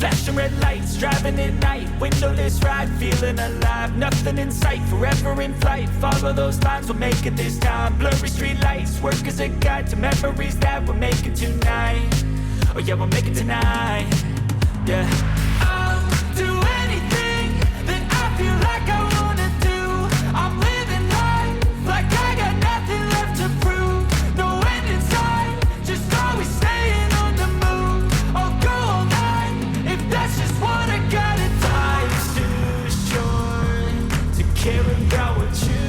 Flashing red lights, driving at night, windowless ride, feeling alive. Nothing in sight, forever in flight. Follow those lines, we'll make it this time. Blurry street lights, work as a guide to memories that we're making tonight. Oh yeah, we'll make it tonight. Yeah. I'll do anything that I feel like I wanna do. I'm living life like I got nothing left to prove. No end in sight, just always staying on the move. I'll go all night if that's just what I gotta do. Life's too short to care about what you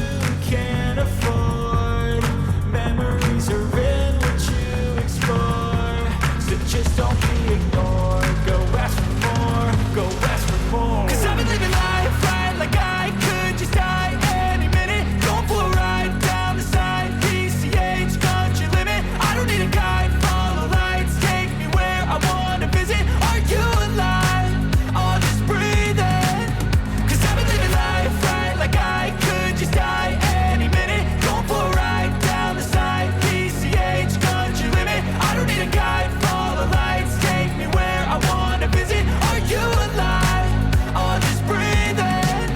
can't afford. Memories are in what you explore, so just don't be ignored. Go ask for more, go ask for more. 'Cause I've been living life right like I could just die any minute. Going for a ride down the side, PCH country limit. I don't need a guide, follow lights, take me where I wanna visit. Are you alive? I'll just breathe in. 'Cause I've been living life right like I could just die any minute. Going for a ride down the side, PCH country limit. I don't need a guide, follow lights, take me where I wanna visit. Are you alive? I'll just breathe in.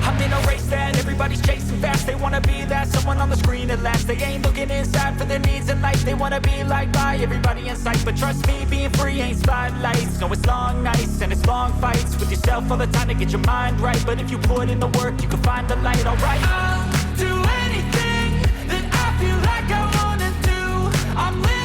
I'm in a race that everybody's chasing fast. They wanna be that someone on the screen at last. They ain't looking inside for their needs in life. They wanna be liked by everybody in sight. But trust me, being free ain't spotlights. No, it's long nights and it's long fights with yourself all the time to get your mind right. But if you put in the work, you can find the light, alright? I'll do anything that I feel like I wanna do. I'm living